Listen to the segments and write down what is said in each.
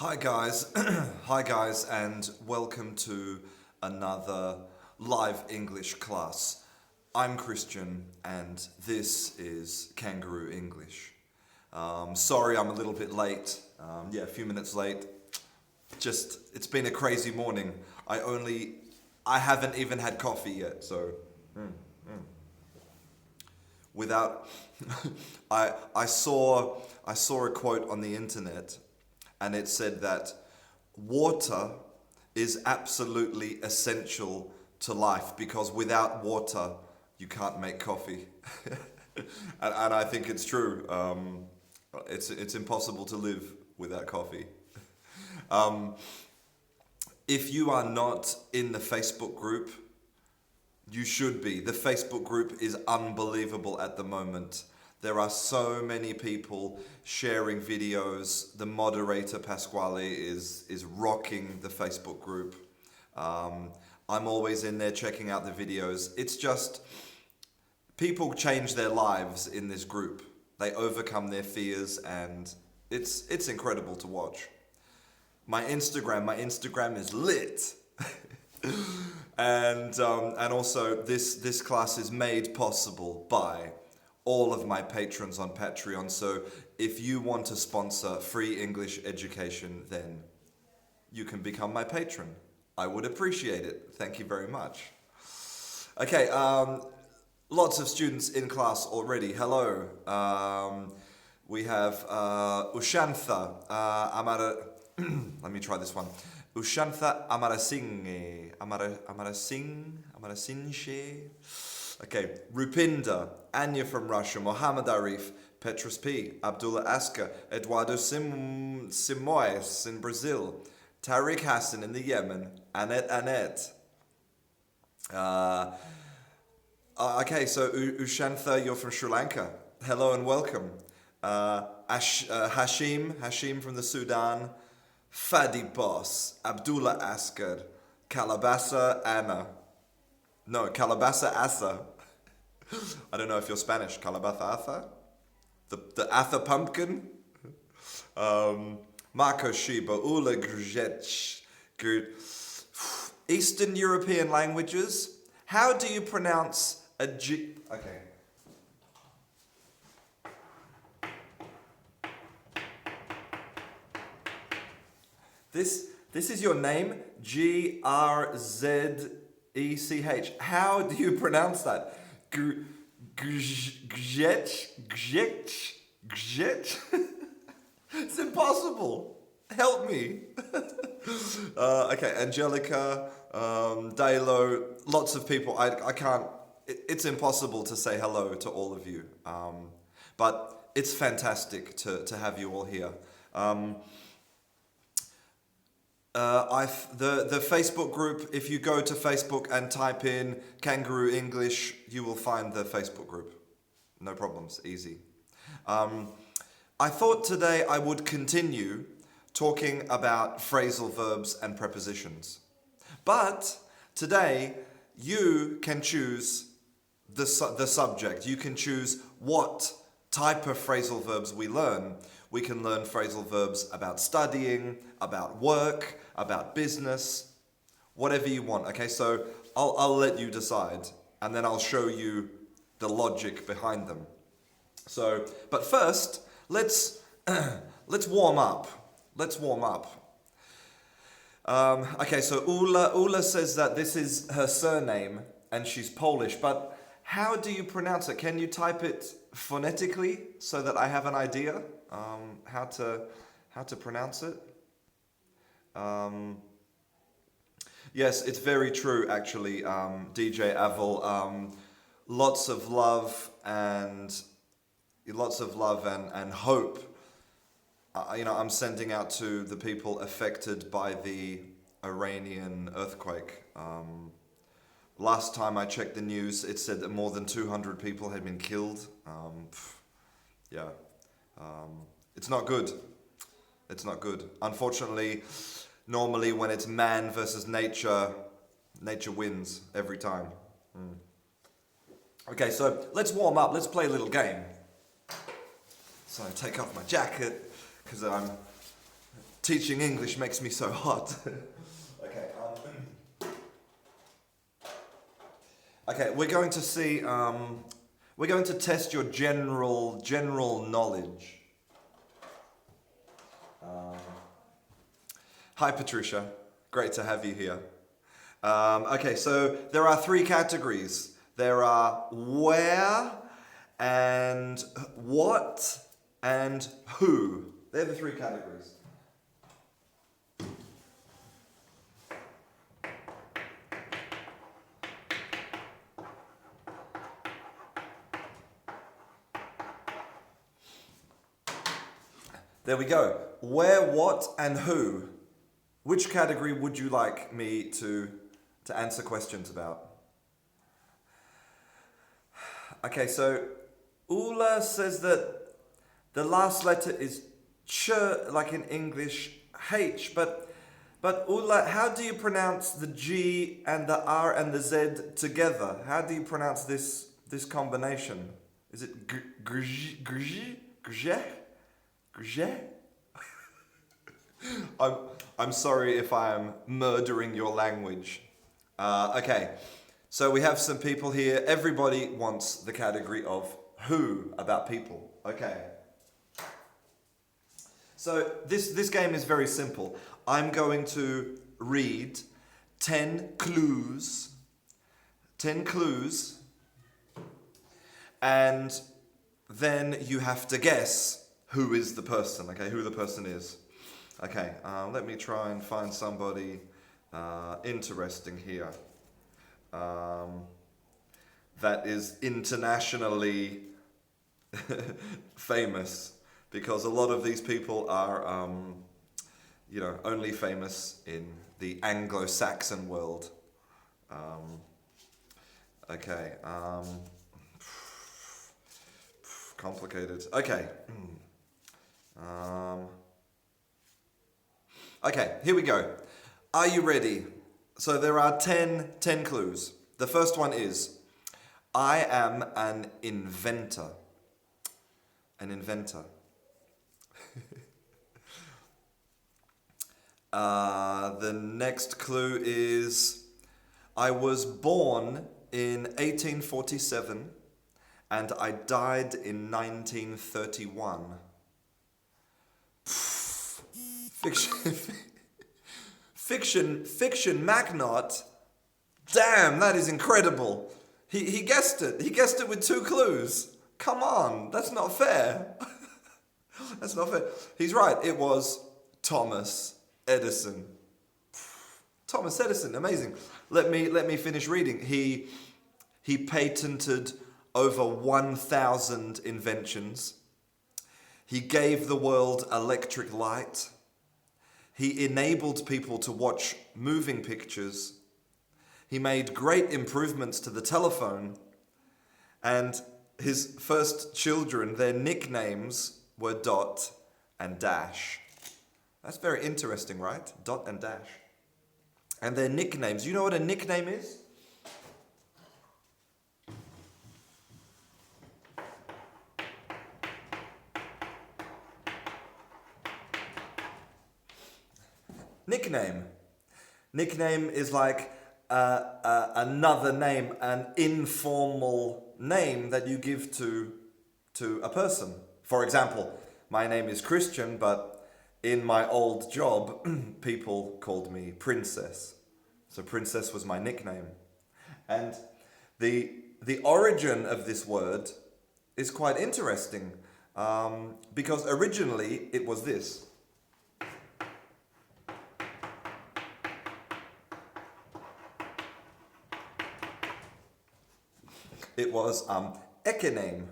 Hi guys, hi guys, and welcome to another live English class. I'm Christian, and this is Canguro English. Sorry, I'm a little bit late. A few minutes late. It's been a crazy morning. I haven't even had coffee yet, so without, I saw a quote on the internet, and it said that water is absolutely essential to life because without water you can't make coffee. And I think it's true. It's impossible to live without coffee. If you are not in the Facebook group, you should be. The Facebook group is unbelievable at the moment. There are so many people sharing videos. The moderator, Pasquale, is rocking the Facebook group. I'm always in there checking out the videos. It's just, people change their lives in this group. They overcome their fears, and it's incredible to watch. My Instagram is lit. And also this class is made possible by all of my patrons on Patreon. So if you want to sponsor free English education, then you can become my patron. I would appreciate it. Thank you very much. Okay, lots of students in class already. Hello. We have Ushantha Amara. Let me try this one. Ushantha Amarasinghe. Amarasinghe. Okay, Rupinder, Anya from Russia, Mohammed Arif, Petrus P, Abdullah Asker, Eduardo Simoes in Brazil, Tariq Hassan in the Yemen, Annette. Okay, so Ushantha, you're from Sri Lanka. Hello and welcome. Hashim from the Sudan, Fadi Boss, Abdullah Asker, Calabasa Asa. I don't know if you're Spanish. Calabaza Asa? The Atha pumpkin? Marco Shiba, Ula Grzetch. Eastern European languages. How do you pronounce a G? Okay. This is your name? Grzech. How do you pronounce that? Grzech. It's impossible. Help me. Okay, Angelica, Dalo, lots of people. I can't. It's impossible to say hello to all of you. But it's fantastic to have you all here. The Facebook group, if you go to Facebook and type in Canguro English, you will find the Facebook group. No problems, easy. I thought today I would continue talking about phrasal verbs and prepositions. But today you can choose the subject. You can choose what type of phrasal verbs we learn. We can learn phrasal verbs about studying, about work, about business, whatever you want. Okay, so I'll let you decide, and then I'll show you the logic behind them. So, but first, let's warm up. Let's warm up. Okay, so Ula says that this is her surname and she's Polish, but how do you pronounce it? Can you type it phonetically so that I have an idea how to pronounce it? Yes, it's very true actually, DJ Avel. Lots of love and hope. I'm sending out to the people affected by the Iranian earthquake. Last time I checked the news, it said that more than 200 people had been killed. It's not good. It's not good. Unfortunately, normally when it's man versus nature, nature wins every time. Okay, so let's warm up. Let's play a little game. So I take off my jacket because Teaching English makes me so hot. Okay. Okay, we're going to see. We're going to test your general knowledge. Hi, Patricia. Great to have you here. Okay, so there are three categories. There are where and what and who. They're the three categories. There we go. Where, what, and who. Which category would you like me to answer questions about? Okay, so Ula says that the last letter is ch, like in English, H, but Ula, how do you pronounce the G and the R and the Z together? How do you pronounce this combination? Is it grj, grj, grj? Grj? I'm sorry if I am murdering your language. Okay, so we have some people here. Everybody wants the category of who, about people. Okay. So this game is very simple. I'm going to read 10 clues, and then you have to guess who is the person, okay, who the person is. Okay, let me try and find somebody interesting here that is internationally famous, because a lot of these people are, only famous in the Anglo-Saxon world. Okay, complicated. Okay. Okay, here we go. Are you ready? So there are 10 clues. The first one is, I am an inventor. An inventor. The next clue is, I was born in 1847 and I died in 1931. Fiction magnate. Damn, that is incredible. He guessed it. He guessed it with 2 clues. Come on, that's not fair. That's not fair. He's right. It was Thomas Edison. Thomas Edison, amazing. Let me finish reading. He patented over 1,000 inventions. He gave the world electric light. He enabled people to watch moving pictures. He made great improvements to the telephone. And his first children, their nicknames were Dot and Dash. That's very interesting, right? Dot and Dash. And their nicknames. You know what a nickname is? Nickname. Nickname is like another name, an informal name that you give to a person. For example, my name is Christian, but in my old job, people called me Princess. So Princess was my nickname. And the origin of this word is quite interesting, because originally it was this. It was ekename,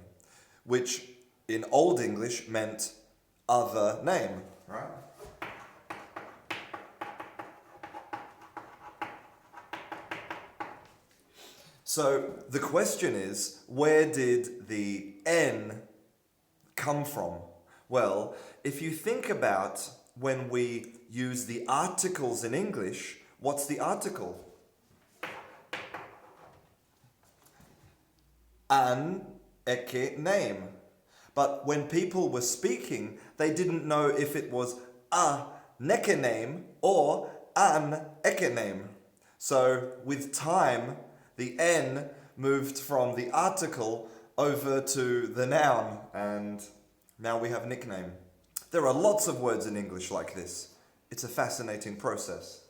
which in Old English meant other name, right? So the question is, where did the N come from? Well, if you think about when we use the articles in English, what's the article? An eke name. But when people were speaking, they didn't know if it was a nickname or an nickname. So with time, the N moved from the article over to the noun, and now we have nickname. There are lots of words in English like this. It's a fascinating process.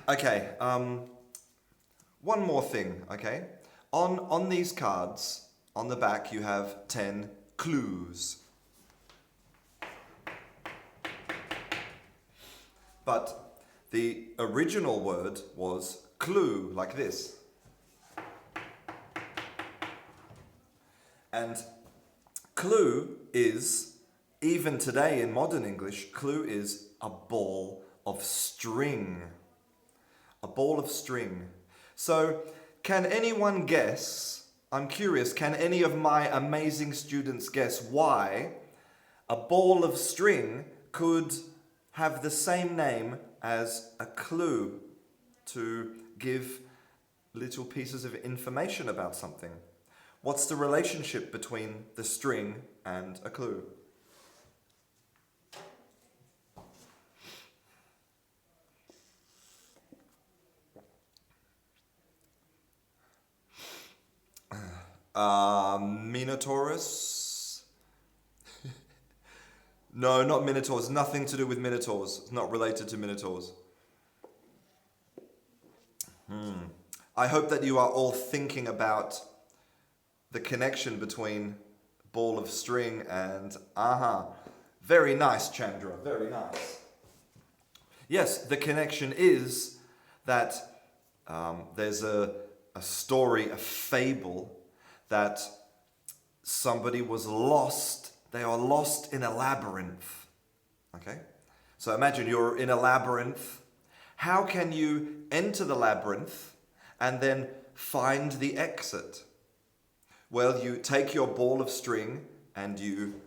Okay, one more thing, okay? On these cards, on the back, you have 10 clues. But the original word was clue, like this. And clue is, even today in modern English, clue is a ball of string. A ball of string. So, can anyone guess, I'm curious, can any of my amazing students guess why a ball of string could have the same name as a clue to give little pieces of information about something? What's the relationship between the string and a clue? Minotaurus? No, not minotaurs. Nothing to do with minotaurs. It's not related to minotaurs. I hope that you are all thinking about the connection between ball of string and aha. Very nice, Chandra. Very nice. Yes, the connection is that there's a story, a fable, that somebody was lost. They are lost in a labyrinth. Okay? So imagine you're in a labyrinth. How can you enter the labyrinth and then find the exit? Well, you take your ball of string and you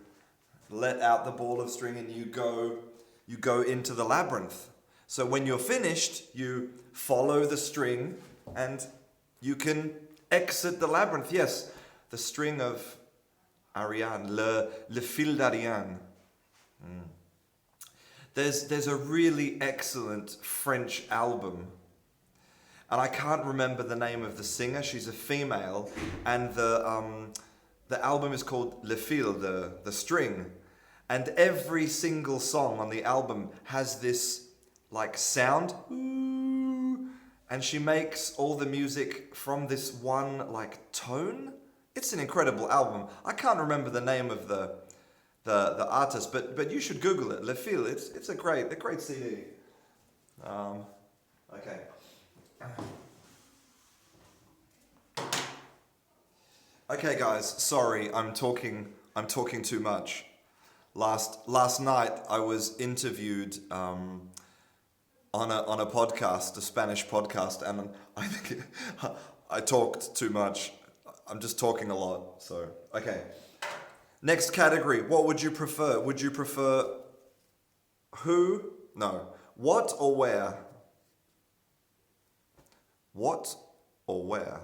let out the ball of string and you go into the labyrinth. So when you're finished, you follow the string and you can exit the labyrinth. Yes, the string of Ariane, le fil d'Ariane. There's a really excellent French album, and I can't remember the name of the singer. She's a female, and the album is called Le Fil, the string, and every single song on the album has this like sound, and she makes all the music from this one like tone. It's an incredible album. I can't remember the name of the artist, but you should Google it. Le Fil. It's a great CD. Okay. Okay, guys. Sorry, I'm talking too much. Last night I was interviewed on a podcast, a Spanish podcast, and I think I talked too much. I'm just talking a lot. So okay. Next category. What would you prefer? Would you prefer who? No. What or where? What or where?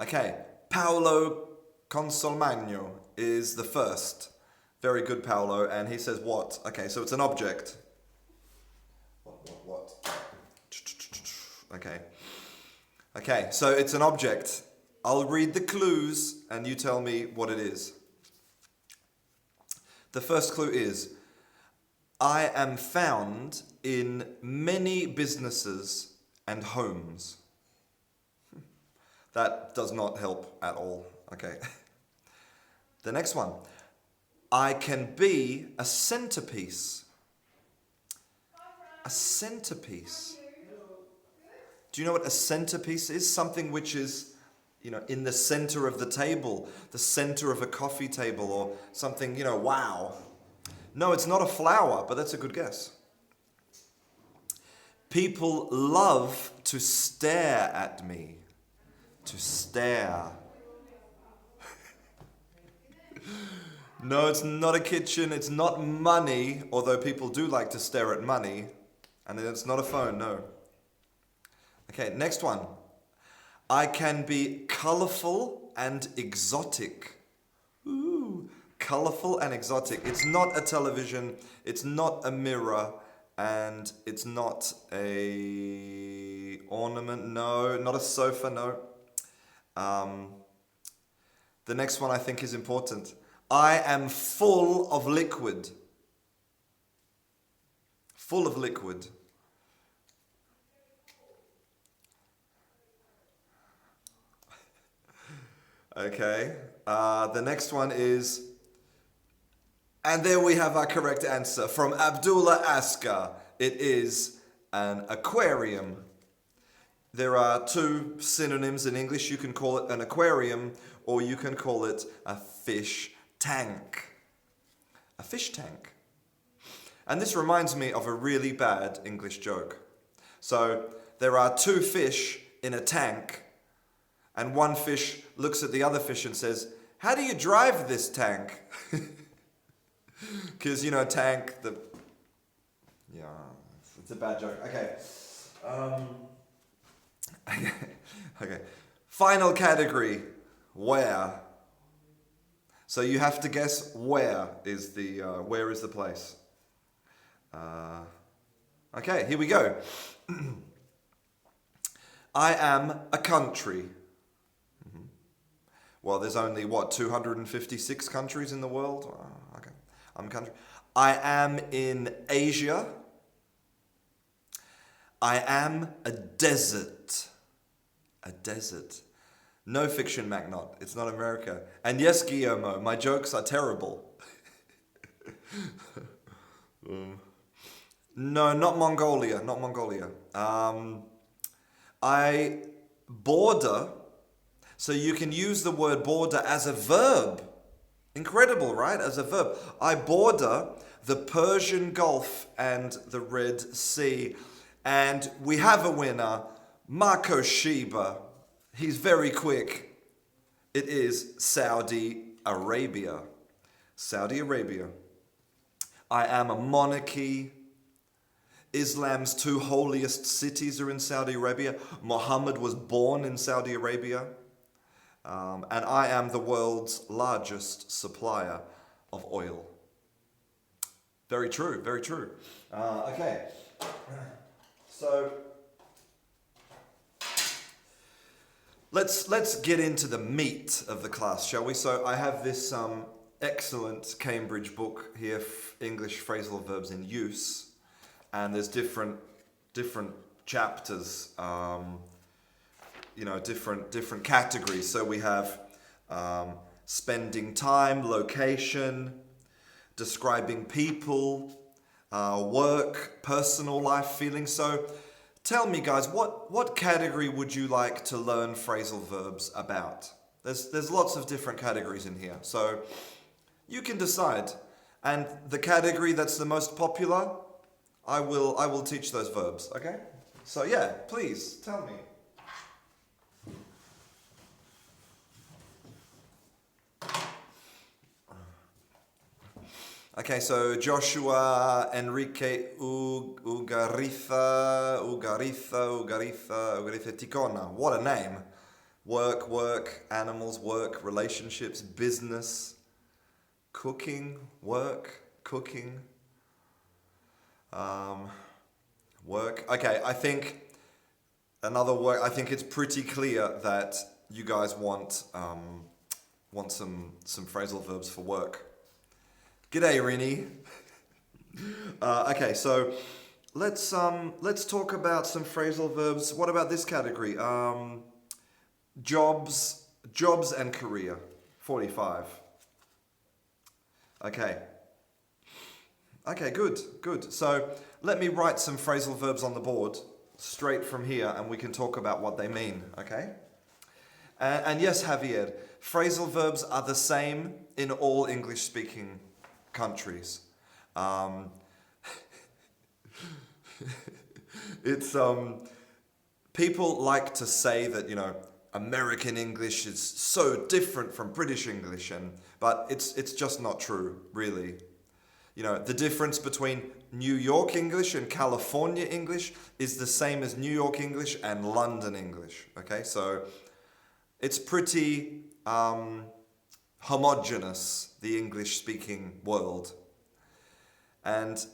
Okay. Paolo Consolmagno is the first. Very good, Paolo. And he says what? Okay, so it's an object. What? Okay. Okay, so it's an object. I'll read the clues and you tell me what it is. The first clue is, I am found in many businesses and homes. That does not help at all. Okay. The next one, I can be a centerpiece. A centerpiece. Do you know what a centerpiece is? Something which is, in the center of the table, the center of a coffee table, or something, wow. No, it's not a flower, but that's a good guess. People love to stare at me. To stare. No, it's not a kitchen, it's not money, although people do like to stare at money. And it's not a phone, no. Okay, next one. I can be colorful and exotic. Ooh, colorful and exotic. It's not a television, it's not a mirror, and it's not a ornament, no, not a sofa, no. The next one I think is important. I am full of liquid. Full of liquid. Okay. The next one is, and there we have our correct answer from Abdullah Askar. It is an aquarium. There are two synonyms in English. You can call it an aquarium or you can call it a fish tank. A fish tank. And this reminds me of a really bad English joke. So there are two fish in a tank, and one fish looks at the other fish and says, "How do you drive this tank?" Because, you know, tank, yeah, it's a bad joke. Okay. Okay. Final category, where. So you have to guess where is the place. Okay, here we go. I am a country. Well, there's only, 256 countries in the world? Okay, I'm a country. I am in Asia. I am a desert. A desert. No fiction, Magnot. It's not America. And yes, Guillermo, my jokes are terrible. No, not Mongolia. Not Mongolia. I border. So you can use the word border as a verb. Incredible, right? As a verb. I border the Persian Gulf and the Red Sea. And we have a winner, Marco Sheba. He's very quick. It is Saudi Arabia. Saudi Arabia. I am a monarchy. Islam's two holiest cities are in Saudi Arabia. Muhammad was born in Saudi Arabia. And I am the world's largest supplier of oil. Very true, very true. Okay. So let's get into the meat of the class, shall we? So I have this excellent Cambridge book here, English Phrasal Verbs in Use, and there's different chapters, different categories. So we have spending time, location, describing people, work, personal life, feelings. So tell me, guys, what category would you like to learn phrasal verbs about? There's lots of different categories in here, so you can decide. And the category that's the most popular, I will teach those verbs, okay? So yeah, please tell me. Okay, so Joshua, Enrique, Ugaritha, Ticona. What a name. Work, animals, work, relationships, business, cooking, work, cooking, work. Okay, I think another work, I think it's pretty clear that you guys want some phrasal verbs for work. G'day, Rini. Okay, so let's talk about some phrasal verbs. What about this category? Jobs and career. 45. Okay, good. So let me write some phrasal verbs on the board straight from here, and we can talk about what they mean. Okay. And yes, Javier, phrasal verbs are the same in all English-speaking countries. It's people like to say that, American English is so different from British English, but it's just not true, really. You know, the difference between New York English and California English is the same as New York English and London English. Okay, so it's pretty homogenous, the English-speaking world. And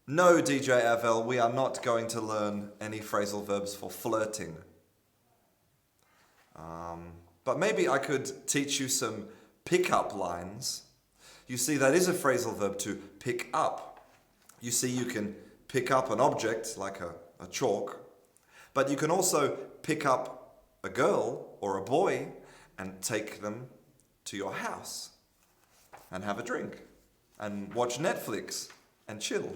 no, DJ Avel, we are not going to learn any phrasal verbs for flirting. But maybe I could teach you some pick-up lines. You see, that is a phrasal verb, to pick up. You see, you can pick up an object, like a chalk, but you can also pick up a girl or a boy and take them to your house and have a drink and watch Netflix and chill.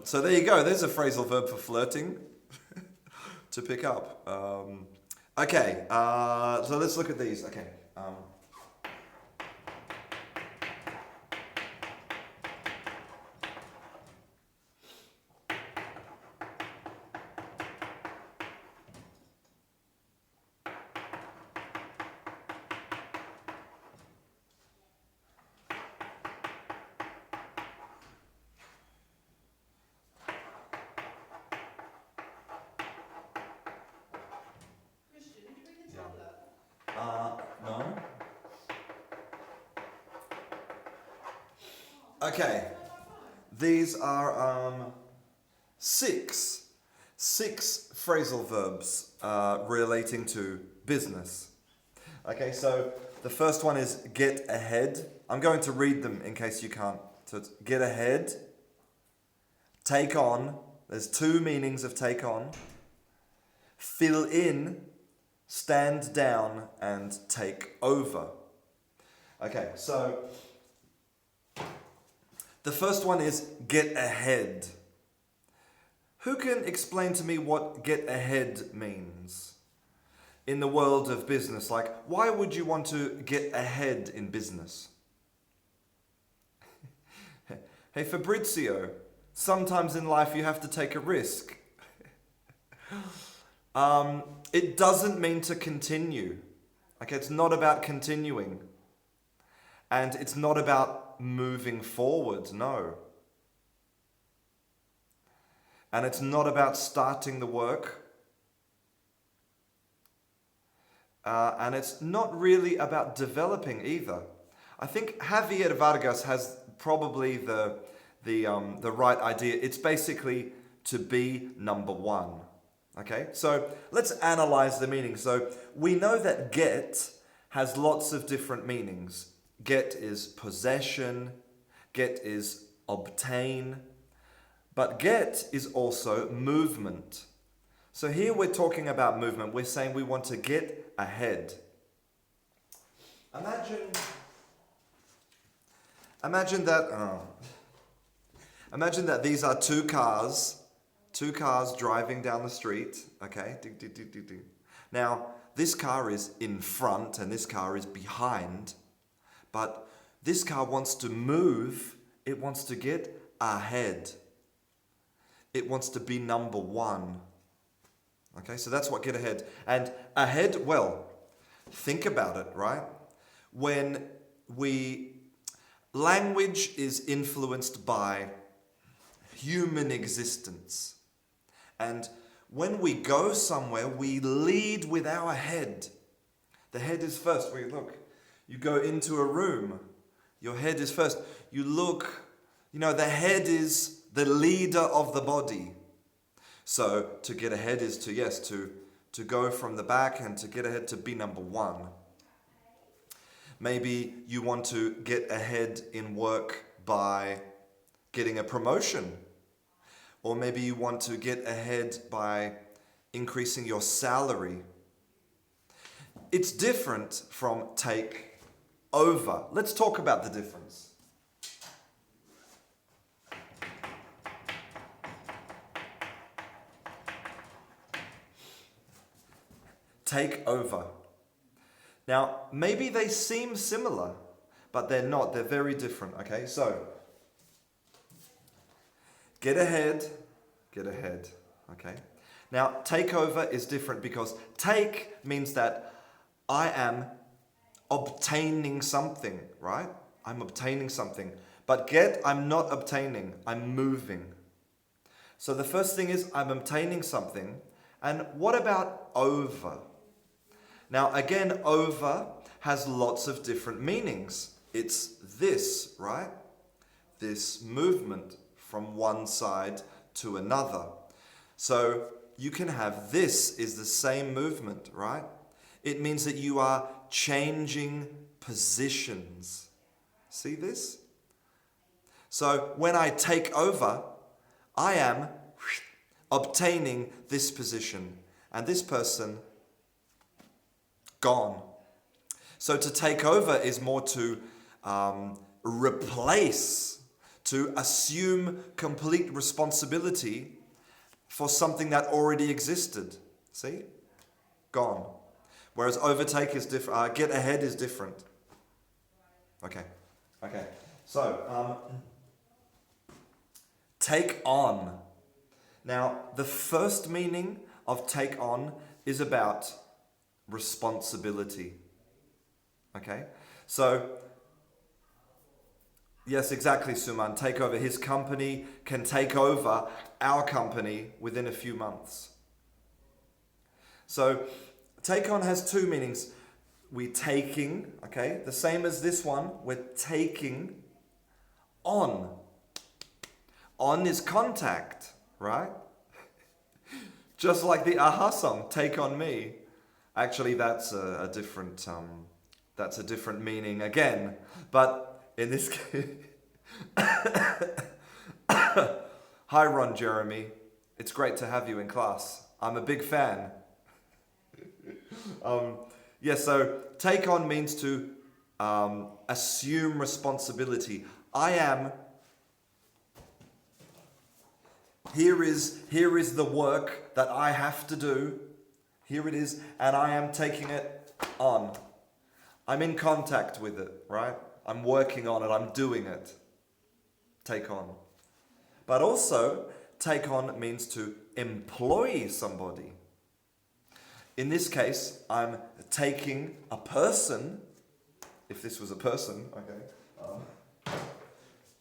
So there you go. There's a phrasal verb for flirting. To pick up. Okay, so let's look at these. Okay. No. Okay. These are six phrasal verbs relating to business. Okay, so the first one is get ahead. I'm going to read them in case you can't. So it's get ahead, take on. There's two meanings of take on. Fill in, stand down, and take over. Okay, so the first one is get ahead. Who can explain to me what get ahead means in the world of business? Like, why would you want to get ahead in business? Hey, Fabrizio, sometimes in life you have to take a risk. It doesn't mean to continue. Okay, it's not about continuing. And it's not about moving forward, no. And it's not about starting the work. And it's not really about developing either. I think Javier Vargas has probably the right idea. It's basically to be number one. Okay, so let's analyze the meaning. So we know that get has lots of different meanings. Get is possession, get is obtain, but get is also movement. So here we're talking about movement. We're saying we want to get ahead. Imagine that these are two cars driving down the street. Okay, now this car is in front and this car is behind, but this car wants to move. It wants to get ahead. It wants to be number one. Okay, so that's what get ahead. And ahead, well, think about it, right? Language is influenced by human existence. And when we go somewhere, we lead with our head. The head is first. You go into a room, your head is first. You look, the head is the leader of the body. So to get ahead is to go from the back and to get ahead, to be number one. Maybe you want to get ahead in work by getting a promotion. Or maybe you want to get ahead by increasing your salary. It's different from take over. Let's talk about the difference. Take over. Now, maybe they seem similar, but they're not. They're very different, okay? So, get ahead, okay? Now, take over is different because take means that I am obtaining something, right? I'm obtaining something. But get, I'm not obtaining, I'm moving. So the first thing is I'm obtaining something. And what about over? Now again, over has lots of different meanings. It's this, right? This movement from one side to another. So you can have this is the same movement, right? It means that you are changing positions. See this? So when I take over, I am obtaining this position and this person gone. So to take over is more to replace, to assume complete responsibility for something that already existed. See? Gone. Whereas overtake is different. Get ahead is different. Okay. So, take on. Now, the first meaning of take on is about responsibility. Okay? So, yes, exactly, Suman. Take over. His company can take over our company within a few months. So, take on has two meanings. We're taking, okay, the same as this one. We're taking on. On is contact, right? Just like the Aha song, Take On Me. Actually, that's a different meaning again. But in this case, hi Ron Jeremy, it's great to have you in class. I'm a big fan. So take on means to assume responsibility. I am. Here is the work that I have to do. Here it is, and I am taking it on. I'm in contact with it, right? I'm working on it, I'm doing it. Take on. But also, take on means to employ somebody. In this case, I'm taking a person, if this was a person, okay.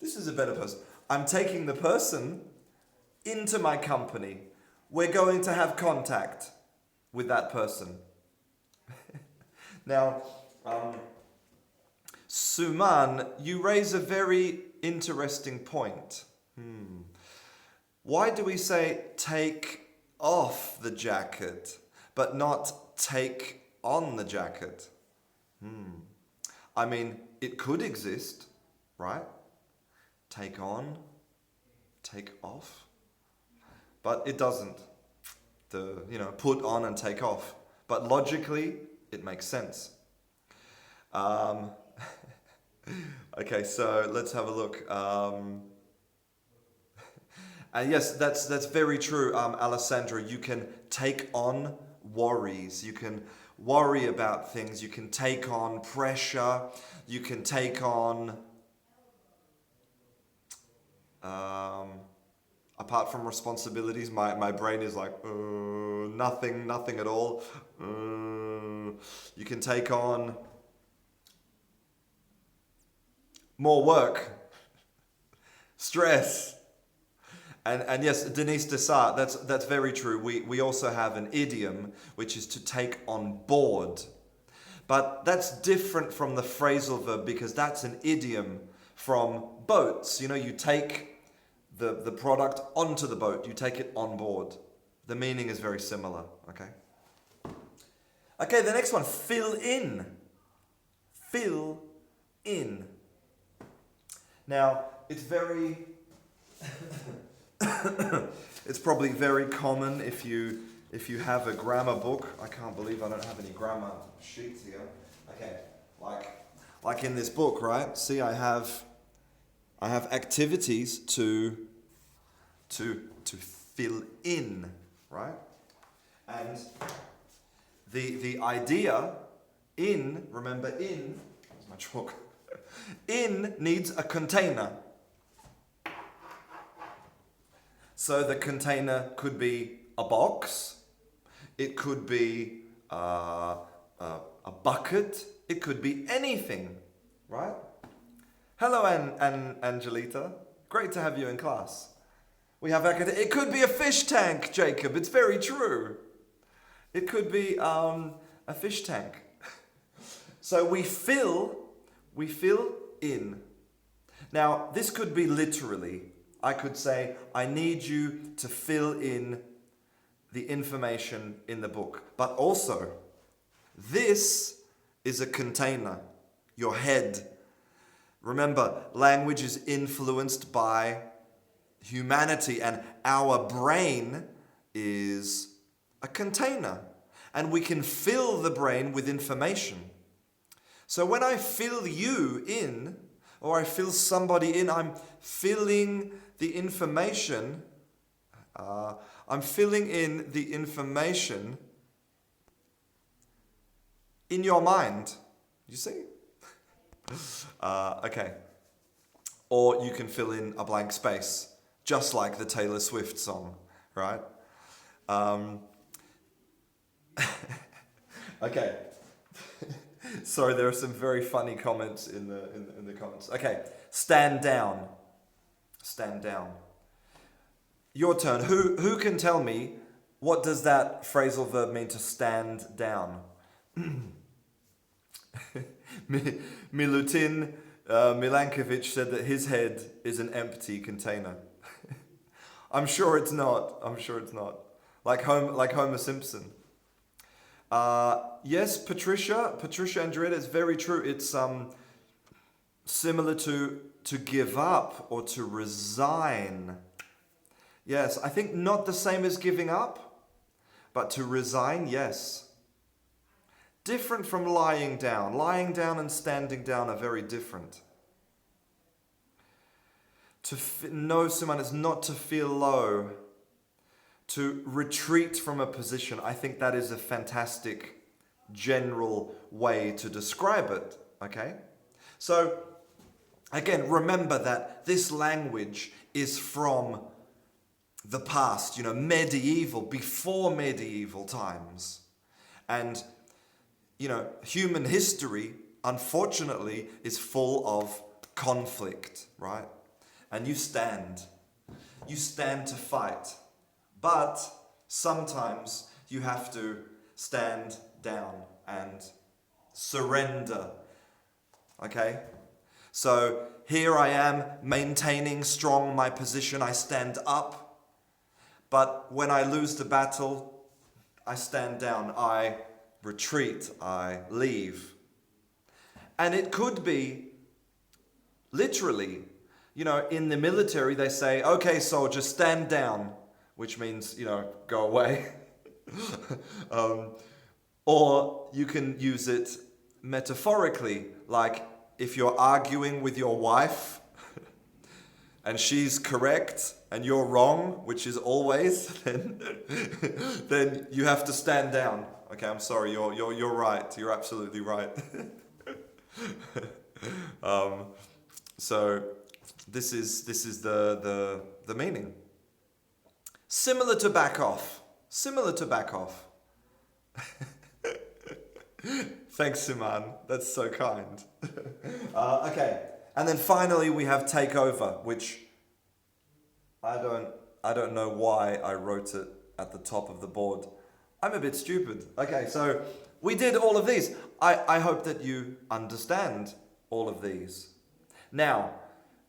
This is a better person. I'm taking the person into my company. We're going to have contact with that person. Now, Suman, you raise a very interesting point. Why do we say take off the jacket, but not take on the jacket? I mean, it could exist, right? Take on, take off. But it doesn't. Put on and take off. But logically, it makes sense. Okay, so let's have a look. And yes, that's very true, Alessandra. You can take on worries. You can worry about things. You can take on pressure. You can take on... apart from responsibilities, my brain is like, nothing at all. You can take on more work, stress. And yes, Denise Dessart, that's very true. We also have an idiom, which is to take on board. But that's different from the phrasal verb because that's an idiom from boats. You take the product onto the boat. You take it on board. The meaning is very similar, okay? Okay, the next one, fill in. Fill in. Now, it's very... it's probably very common if you have a grammar book. I can't believe I don't have any grammar sheets here. Okay, like in this book, right? See, I have activities to fill in, right? And the idea in, remember in, where's my chalk? In needs a container. So the container could be a box, it could be a bucket, it could be anything, right? Hello, Angelita. Great to have you in class. We have it could be a fish tank, Jacob. It's very true. It could be a fish tank. So we fill in. Now, this could be literally. I could say, I need you to fill in the information in the book. But also, this is a container, your head. Remember, language is influenced by humanity, and our brain is a container. And we can fill the brain with information. So when I fill you in, or I fill somebody in, I'm filling the information. I'm filling in the information in your mind. You see? Okay. Or you can fill in a blank space, just like the Taylor Swift song, right? Okay. Sorry, there are some very funny comments in the comments. Okay, stand down. Stand down. Your turn. Who can tell me what does that phrasal verb mean to stand down? Milutin Milankovic said that his head is an empty container. I'm sure it's not. I'm sure it's not. Like Homer Simpson. Yes, Patricia Andretta, it's very true. It's similar to give up or to resign. Yes, I think not the same as giving up, but to resign, yes. Different from lying down. Lying down and standing down are very different. To know someone is not to feel low. To retreat from a position, I think that is a fantastic general way to describe it, okay? So, again, remember that this language is from the past, medieval, before medieval times. And, human history, unfortunately, is full of conflict, right? And you stand to fight. But sometimes you have to stand down and surrender. Okay? So here I am maintaining strong my position. I stand up. But when I lose the battle, I stand down. I retreat. I leave. And it could be literally, in the military they say, okay, soldier, stand down. Which means, go away. Or you can use it metaphorically, like if you're arguing with your wife and she's correct and you're wrong, which is always, then you have to stand down. Okay, I'm sorry, you're right. You're absolutely right. So this is the meaning. Similar to back off. Thanks, Siman. That's so kind. Okay. And then finally we have take over, which I don't know why I wrote it at the top of the board. I'm a bit stupid. Okay, so we did all of these. I hope that you understand all of these. Now,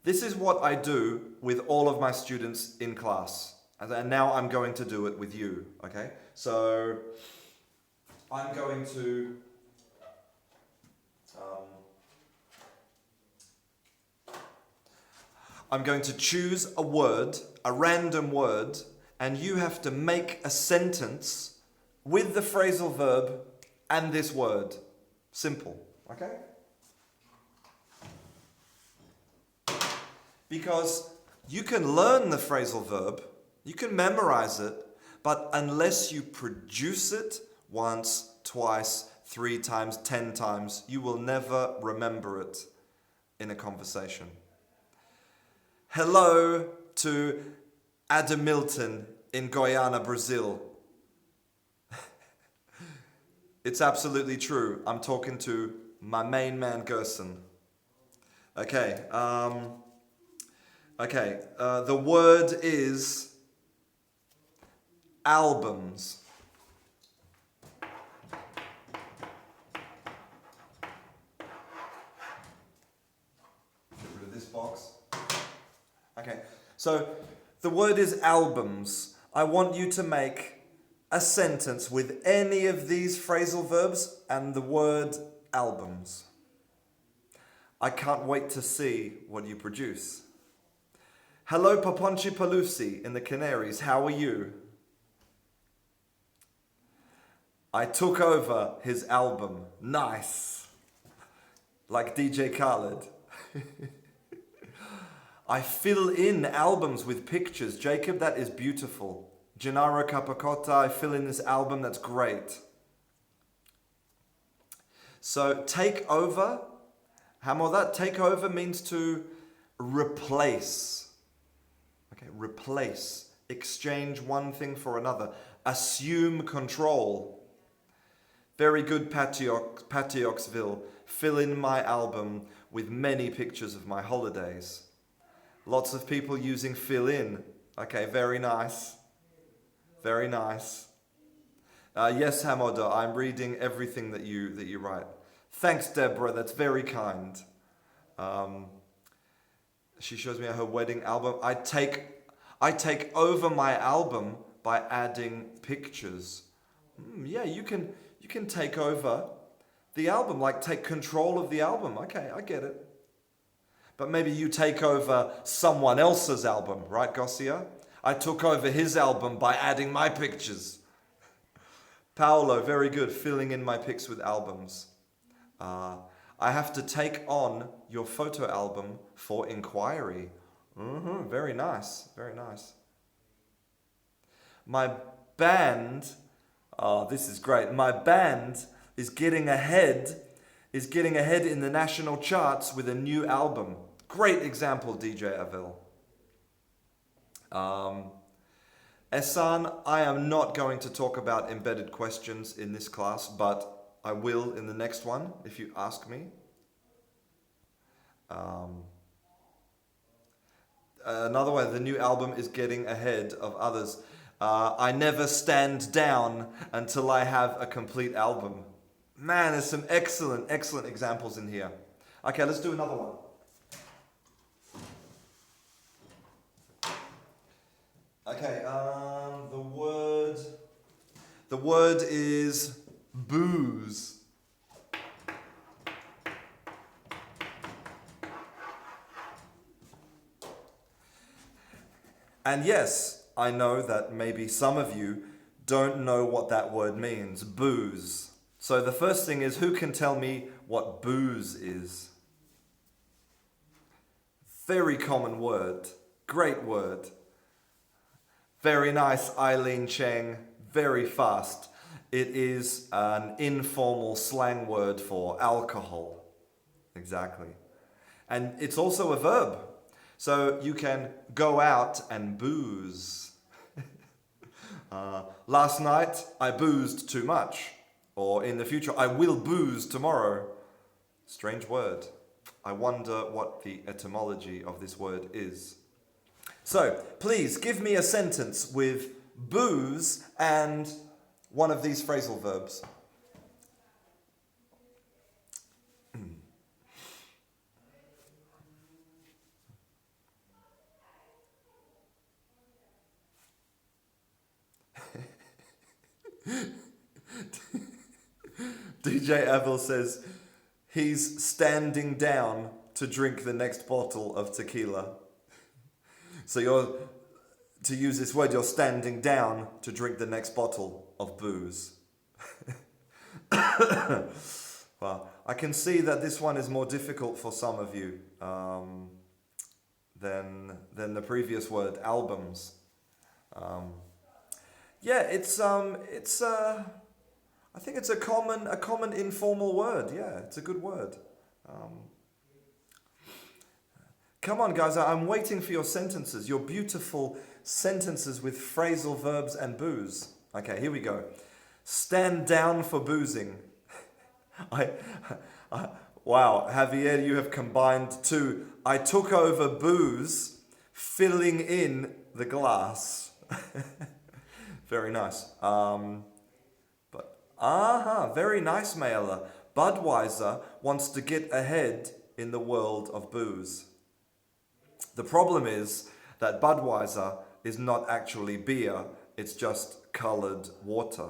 this is what I do with all of my students in class. And now I'm going to do it with you, okay? So I'm going to choose a word, a random word, and you have to make a sentence with the phrasal verb and this word. Simple, okay? Because you can learn the phrasal verb, you can memorize it, but unless you produce it once, twice, 3 times, 10 times, you will never remember it in a conversation. Hello to Adam Milton in Guyana, Brazil. It's absolutely true. I'm talking to my main man, Gerson. Okay. The word is albums. Get rid of this box. Okay. So the word is albums. I want you to make a sentence with any of these phrasal verbs and the word albums. I can't wait to see what you produce. Hello, Paponchi Palusi in the Canaries. How are you? I took over his album. Nice. Like DJ Khaled. I fill in albums with pictures. Jacob, that is beautiful. Gennaro Capacota, I fill in this album. That's great. So take over. Hamodat, take over means to replace. Okay, replace. Exchange one thing for another. Assume control. Very good, Patioxville. Fill in my album with many pictures of my holidays. Lots of people using fill in. Okay, very nice. Very nice. Yes, Hamoda, I'm reading everything that you write. Thanks, Deborah. That's very kind. She shows me her wedding album. I take over my album by adding pictures. Yeah, you can take over the album, like take control of the album. Okay, I get it. But maybe you take over someone else's album, right, Garcia? I took over his album by adding my pictures. Paolo, very good, filling in my pics with albums. I have to take on your photo album for inquiry. Very nice, very nice. My band, this is great. My band is getting ahead in the national charts with a new album. Great example, DJ Avil. Ehsan, I am not going to talk about embedded questions in this class, but I will in the next one if you ask me. Another way, the new album is getting ahead of others. I never stand down until I have a complete album. Man, there's some excellent examples in here. Okay, let's do another one. Okay, the word is booze. And yes, I know that maybe some of you don't know what that word means, booze. So the first thing is, who can tell me what booze is? Very common word, great word. Very nice, Eileen Cheng, very fast. It is an informal slang word for alcohol. Exactly. And it's also a verb. So you can go out and booze. Last night, I boozed too much. Or in the future, I will booze tomorrow. Strange word. I wonder what the etymology of this word is. So, please give me a sentence with booze and one of these phrasal verbs. DJ Avil says he's standing down to drink the next bottle of tequila. So to use this word, you're standing down to drink the next bottle of booze. Well, I can see that this one is more difficult for some of you than the previous word, albums. I think it's a common informal word. Yeah, it's a good word. Come on, guys, I'm waiting for your sentences, your beautiful sentences with phrasal verbs and booze. Okay, here we go. Stand down for boozing. Wow, Javier, you have combined two. I took over booze, filling in the glass. Very nice. Very nice, Mayla. Budweiser wants to get ahead in the world of booze. The problem is that Budweiser is not actually beer, it's just colored water.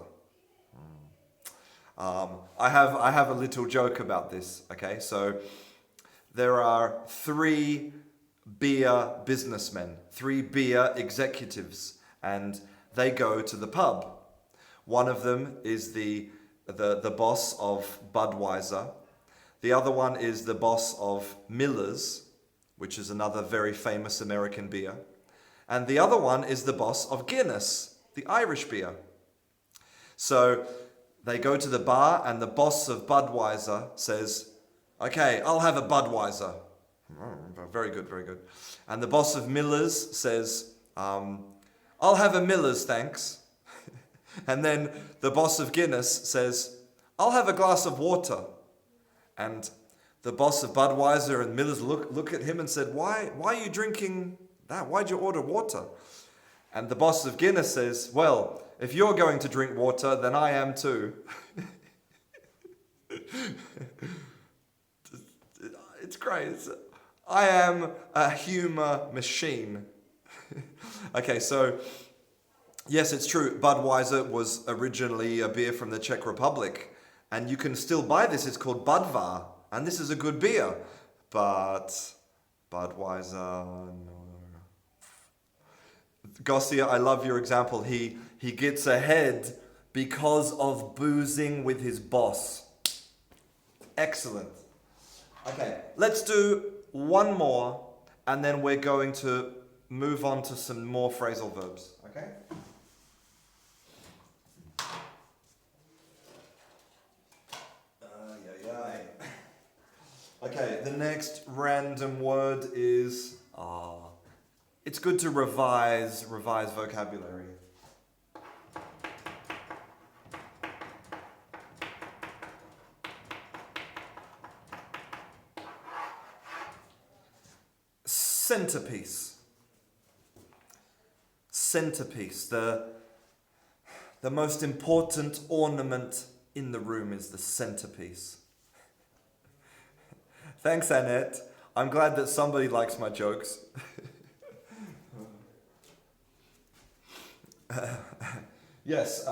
I have a little joke about this, okay? So there are three beer businessmen, three beer executives, and they go to the pub. One of them is the boss of Budweiser. The other one is the boss of Miller's, which is another very famous American beer. And the other one is the boss of Guinness, the Irish beer. So they go to the bar and the boss of Budweiser says, "Okay, I'll have a Budweiser." Very good, very good. And the boss of Miller's says, "I'll have a Miller's, thanks." And then the boss of Guinness says, "I'll have a glass of water." And the boss of Budweiser and Miller's look at him and said, Why are you drinking that? Why'd you order water?" And the boss of Guinness says, "Well, if you're going to drink water, then I am too." It's great. I am a humor machine. Okay, so yes, it's true. Budweiser was originally a beer from the Czech Republic, and you can still buy this. It's called Budvar, and this is a good beer. But Budweiser, no. Garcia, I love your example. He gets ahead because of boozing with his boss. Excellent. Okay, let's do one more, and then we're going to move on to some more phrasal verbs. Okay? Okay, the next random word is it's good to revise vocabulary. Centerpiece. Centerpiece. The most important ornament in the room is the centerpiece. Thanks, Annette. I'm glad that somebody likes my jokes. Yes,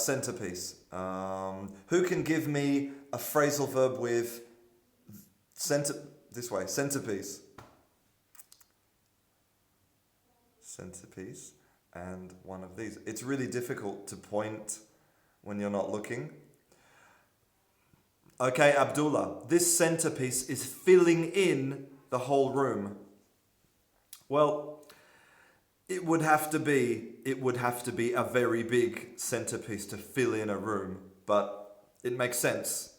centerpiece. Who can give me a phrasal verb with centerpiece? Centerpiece, and one of these. It's really difficult to point when you're not looking. Okay, Abdullah, this centerpiece is filling in the whole room. Well, it would have to be a very big centerpiece to fill in a room, but it makes sense.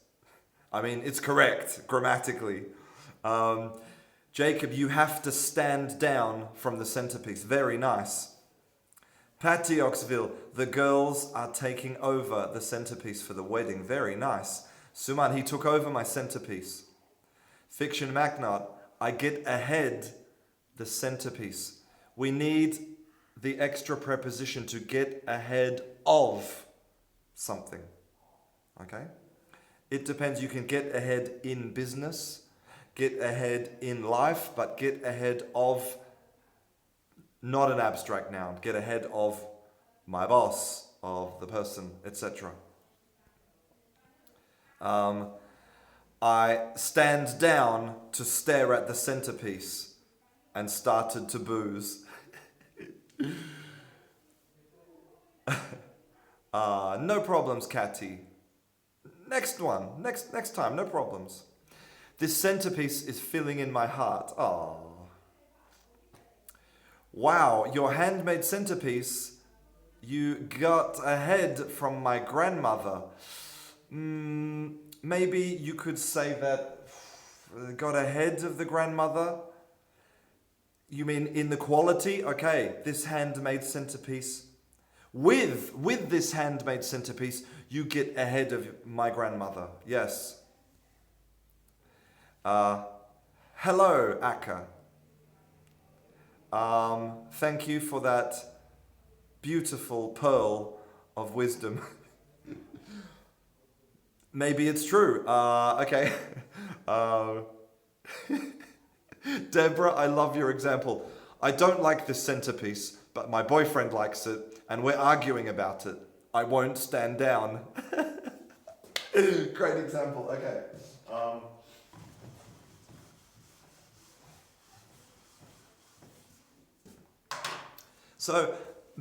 I mean, it's correct grammatically. Jacob, you have to stand down from the centerpiece. Very nice. Patty Oxville, the girls are taking over the centerpiece for the wedding. Very nice. Suman, he took over my centerpiece. Fiction Magnard, I get ahead the centerpiece. We need the extra preposition to get ahead of something. Okay? It depends. You can get ahead in business, get ahead in life, but get ahead of, not an abstract noun, get ahead of my boss, of the person, etc. I stand down to stare at the centerpiece and started to booze. No problems, Catty. Next one. Next time, no problems. This centerpiece is filling in my heart. Wow, your handmade centerpiece, you got ahead from my grandmother. Maybe you could say that got ahead of the grandmother. You mean in the quality? Okay, this handmade centerpiece. With this handmade centerpiece, you get ahead of my grandmother. Yes. Uh, Hello, Akka. Thank you for that beautiful pearl of wisdom. Maybe it's true. Okay. Uh, Deborah, I love your example. I don't like this centerpiece, but my boyfriend likes it, and we're arguing about it. I won't stand down. Great example. Okay. So,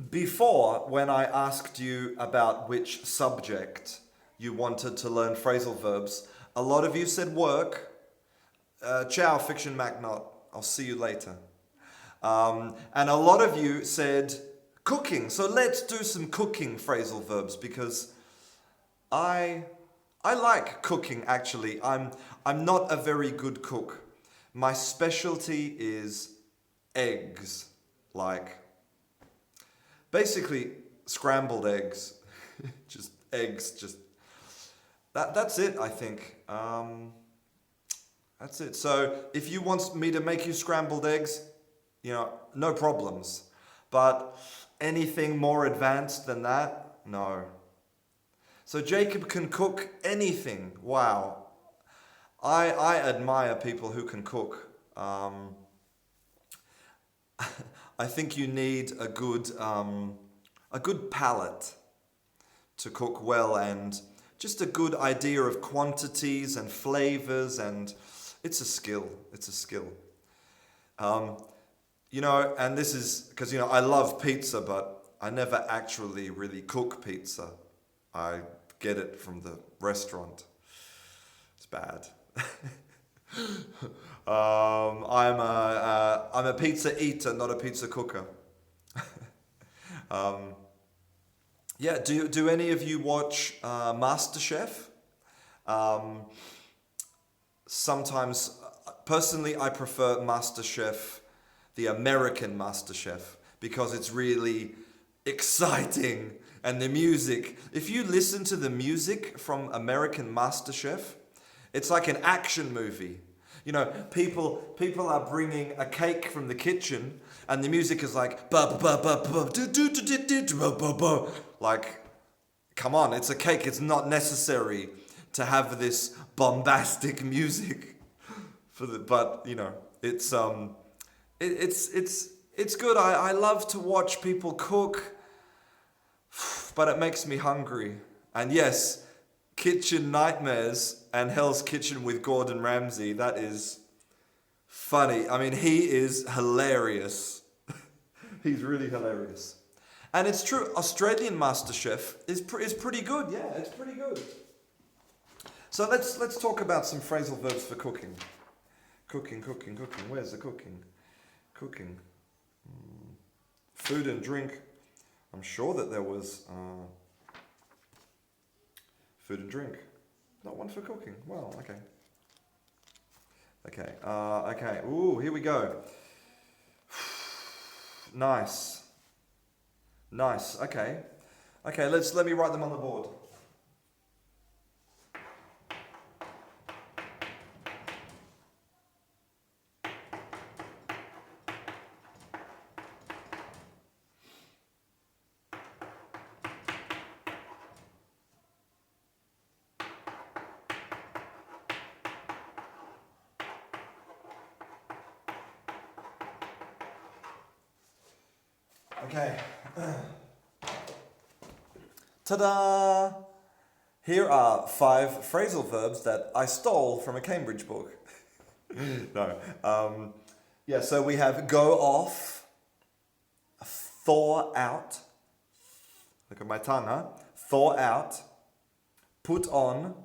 before, when I asked you about which subject you wanted to learn phrasal verbs, a lot of you said work. Ciao, fiction magnate. I'll see you later. And a lot of you said cooking. So let's do some cooking phrasal verbs because I like cooking actually. I'm not a very good cook. My specialty is eggs. Like basically scrambled eggs. Just eggs, just that's it, I think. That's it. So if you want me to make you scrambled eggs, no problems. But anything more advanced than that, no. So Jacob can cook anything. Wow. I admire people who can cook. I think you need a good palate to cook well and just a good idea of quantities and flavors, and it's a skill. It's a skill. And this is because, I love pizza, but I never actually really cook pizza. I get it from the restaurant. It's bad. I'm a pizza eater, not a pizza cooker. Yeah, do any of you watch MasterChef? Sometimes, personally, I prefer MasterChef, the American MasterChef, because it's really exciting. And the music, if you listen to the music from American MasterChef, it's like an action movie. People are bringing a cake from the kitchen, and the music is like ba ba ba ba do do do do do ba ba. Like, come on, it's a cake. It's not necessary to have this bombastic music but it's it's good. I love to watch people cook, but it makes me hungry. And yes, Kitchen Nightmares and Hell's Kitchen with Gordon Ramsay, that is funny. I mean, he is hilarious. He's really hilarious. And it's true, Australian MasterChef is pretty good. Yeah, it's pretty good. So let's talk about some phrasal verbs for cooking. Cooking. Where's the cooking? Cooking. Food and drink. I'm sure that there was food and drink. Not one for cooking. Well, okay. Okay. Ooh, here we go. Nice. Okay. Let me write them on the board. Okay. Ta-da! Here are 5 phrasal verbs that I stole from a Cambridge book. No. So we have go off, thaw out. Look at my tongue, huh? Thaw out, put on,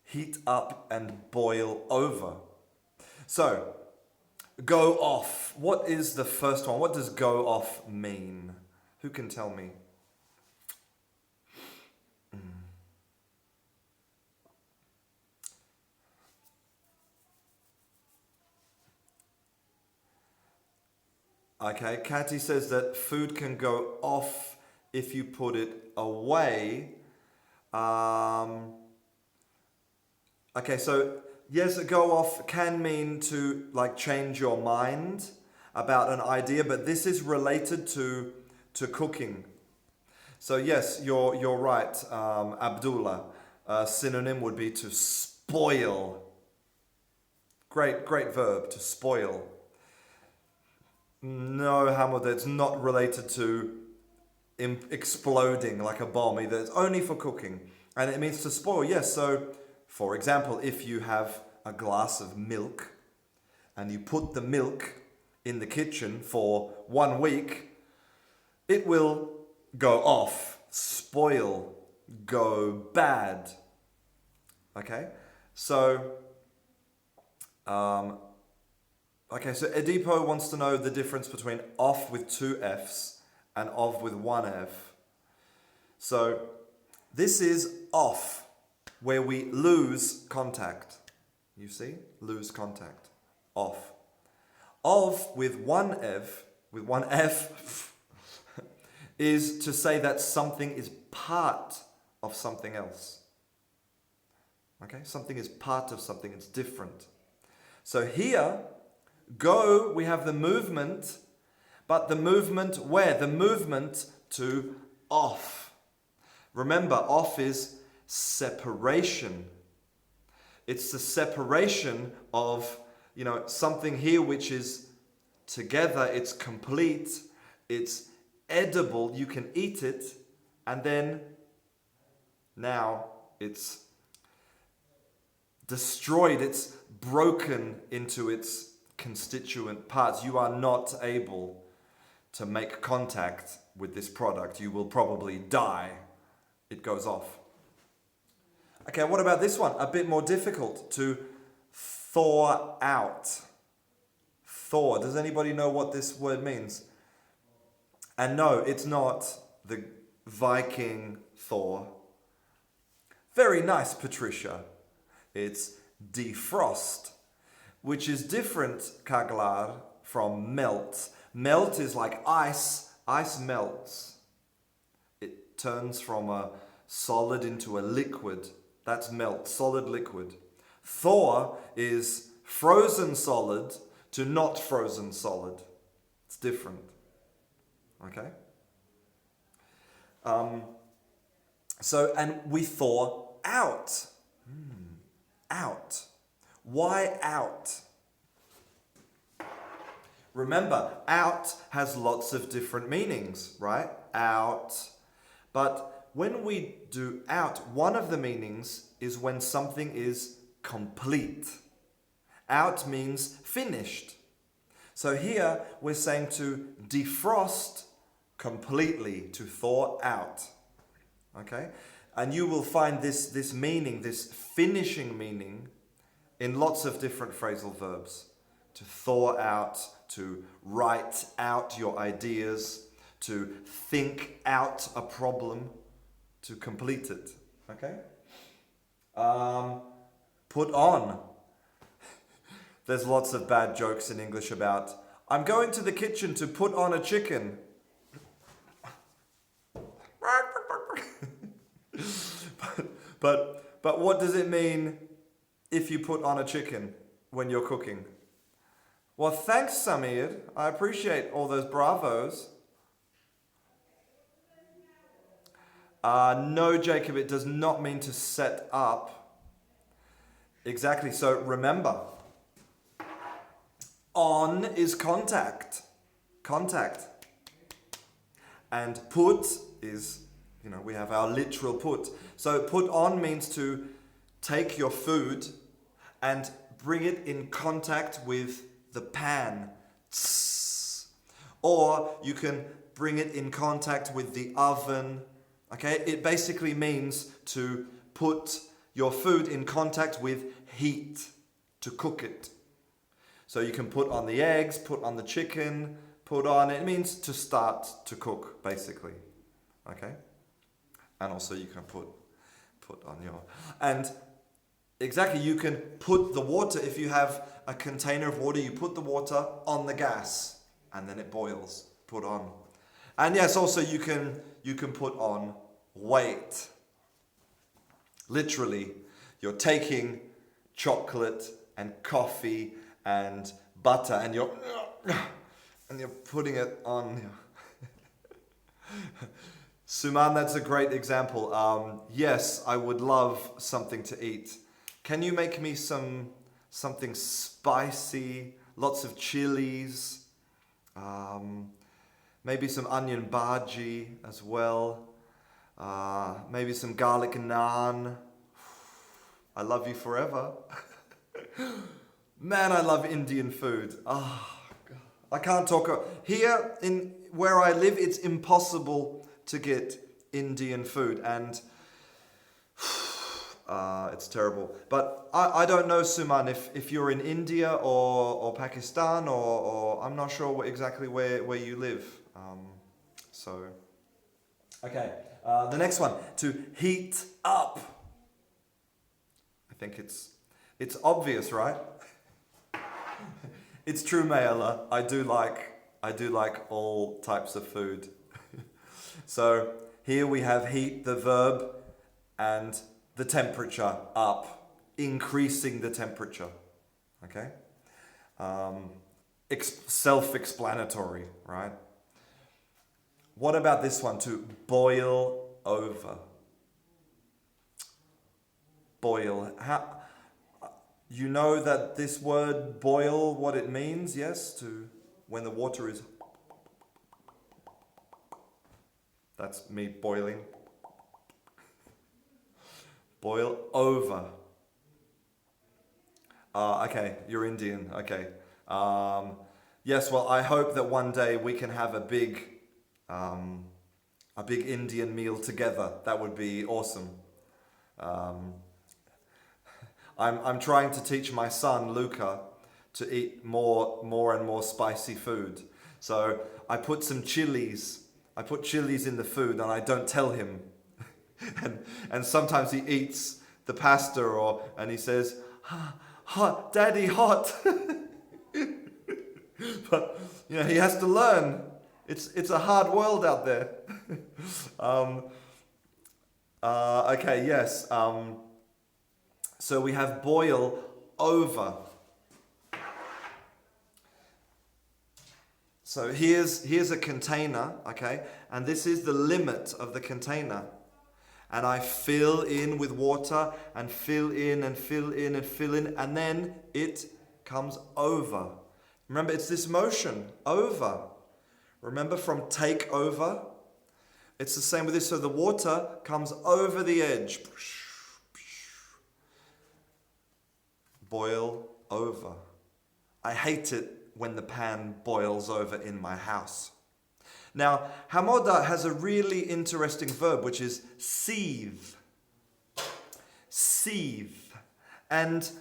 heat up, and boil over. So, go off. What is the first one? What does go off mean? Who can tell me? Okay, Catty says that food can go off if you put it away. Okay, so yes, go off can mean to like change your mind about an idea, but this is related to cooking. So yes, you're right, Abdullah. A synonym would be to spoil. Great verb, to spoil. No, Hamad, it's not related to exploding like a bomb either. It's only for cooking. And it means to spoil, yes. So, for example, if you have a glass of milk and you put the milk in the kitchen for 1 week, it will go off, spoil, go bad. Okay? So, so Edipo wants to know the difference between off with 2 Fs and of with 1 F. So, this is off, where we lose contact. You see? Lose contact. Off. Of with 1 F, is to say that something is part of something else. Okay? Something is part of something, it's different. So here, go, we have the movement, but the movement where? The movement to off. Remember, off is separation. It's the separation of, something here which is together, it's complete, it's edible, you can eat it, and then now it's destroyed, it's broken into its constituent parts. You are not able to make contact with this product. You will probably die. It goes off. Okay, what about this one? A bit more difficult. To thaw out. Thaw. Does anybody know what this word means? And no, it's not the Viking Thor. Very nice, Patricia. It's defrost, which is different, Kaglar, from melt. Melt is like ice. Ice melts. It turns from a solid into a liquid. That's melt, solid liquid. Thaw is frozen solid to not frozen solid. It's different. Okay? And we thaw out. Out. Why out? Remember, out has lots of different meanings, right? Out. But when we do out, one of the meanings is when something is complete. Out means finished. So here we're saying to defrost completely, to thaw out. Okay? And you will find this meaning, this finishing meaning, in lots of different phrasal verbs. To thaw out, to write out your ideas, to think out a problem, to complete it. Okay? Put on. There's lots of bad jokes in English about, I'm going to the kitchen to put on a chicken. But what does it mean if you put on a chicken when you're cooking? Well, thanks, Samir. I appreciate all those bravos. No, Jacob, it does not mean to set up. Exactly. So remember, on is contact. Contact. And put is, we have our literal put. So put on means to take your food and bring it in contact with the pan. Tss. Or you can bring it in contact with the oven. Okay, it basically means to put your food in contact with heat, to cook it. So you can put on the eggs, put on the chicken, it means to start to cook, basically. Okay? And also you can put on your... And exactly, you can put the water, if you have a container of water, you put the water on the gas, and then it boils. Put on. And yes, also you can put on weight. Literally, you're taking chocolate and coffee and butter, and you're putting it on. Suman, that's a great example. Yes, I would love something to eat. Can you make me something spicy, lots of chilies, maybe some onion bhaji as well, maybe some garlic naan. I love you forever. Man, I love Indian food. I can't talk. Here in where I live, it's impossible to get Indian food, and it's terrible. But I don't know, Suman, if you're in India or Pakistan or I'm not sure exactly where you live. Okay. The next one, to heat up. I think it's obvious, right? It's true, Mayala. I do like all types of food. So here we have heat, the verb, and the temperature up, increasing the temperature. Okay? Self-explanatory, right? What about this one, to boil over? Boil. You know that this word boil, what it means, yes? To when the water is... That's me boiling. Boil over. Okay, you're Indian. Okay. Yes, well, I hope that one day we can have a big Indian meal together. That would be awesome. I'm trying to teach my son Luca to eat more and more spicy food. So I put some chilies. I put chilies in the food, and I don't tell him. and sometimes he eats the pasta, and he says, "Hot, Daddy, hot." But he has to learn. It's a hard world out there. Okay, yes. So we have boil over. So here's a container, okay? And this is the limit of the container. And I fill in with water and fill in and fill in and fill in, and then it comes over. Remember, it's this motion, over. Remember from take over? It's the same with this. So the water comes over the edge. Boil over. I hate it when the pan boils over in my house. Now, Hamoda has a really interesting verb, which is seethe. Seethe. And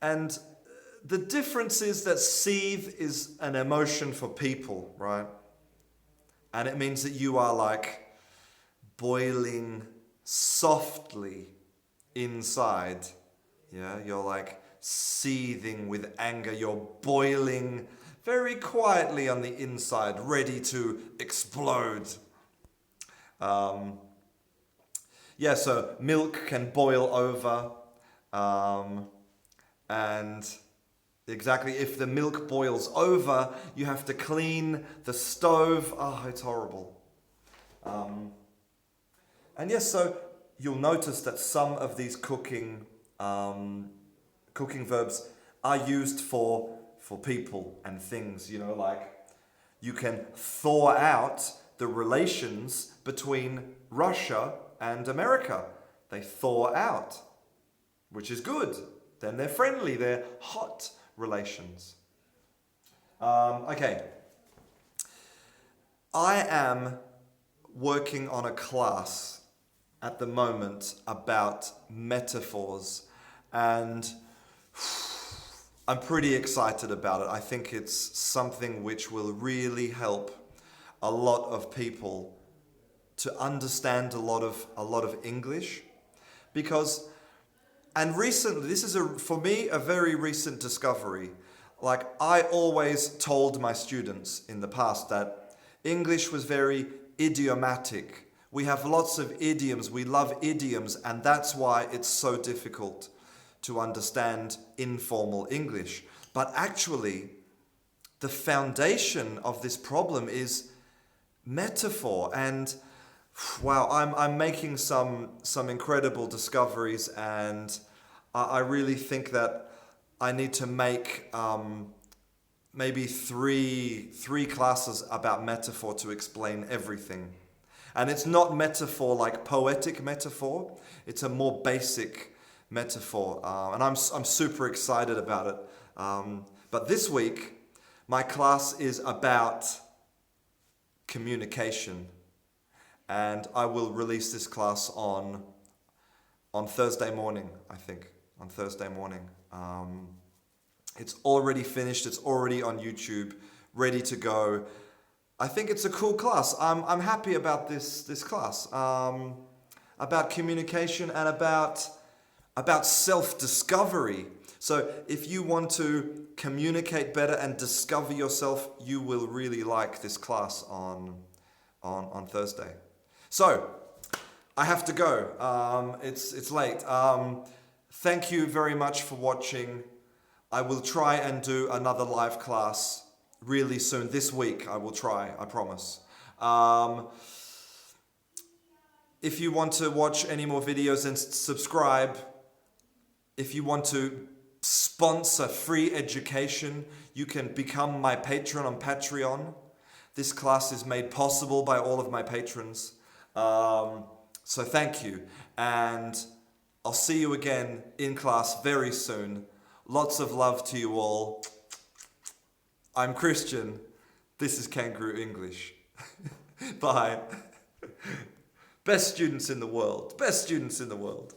the difference is that seethe is an emotion for people, right? And it means that you are like boiling softly inside. Yeah, you're like seething with anger. You're boiling very quietly on the inside, ready to explode. So milk can boil over. And exactly, if the milk boils over, you have to clean the stove. Oh, it's horrible. So you'll notice that some of these cooking verbs are used for people and things, like you can thaw out the relations between Russia and America. They thaw out, which is good. Then they're friendly, they're hot relations. Okay. I am working on a class at the moment about metaphors, and I'm pretty excited about it. I think it's something which will really help a lot of people to understand a lot of English, because, and recently, this is for me a very recent discovery. Like, I always told my students in the past that English was very idiomatic. We have lots of idioms. We love idioms, and that's why it's so difficult to understand informal English. But actually, the foundation of this problem is metaphor. And wow, I'm making some incredible discoveries, and I really think that I need to make maybe three classes about metaphor to explain everything. And it's not metaphor like poetic metaphor. It's a more basic metaphor, and I'm super excited about it. But this week, my class is about communication, and I will release this class on Thursday morning. I think on Thursday morning. It's already finished. It's already on YouTube, ready to go. I think it's a cool class. I'm happy about this class. About communication and about self-discovery. So if you want to communicate better and discover yourself, you will really like this class on Thursday. So I have to go. It's late. Thank you very much for watching. I will try and do another live class really soon. This week I will try, I promise. If you want to watch any more videos, and subscribe. If you want to sponsor free education, you can become my patron on Patreon. This class is made possible by all of my patrons. So thank you. And I'll see you again in class very soon. Lots of love to you all. I'm Christian. This is Canguro English. Bye. Best students in the world. Best students in the world.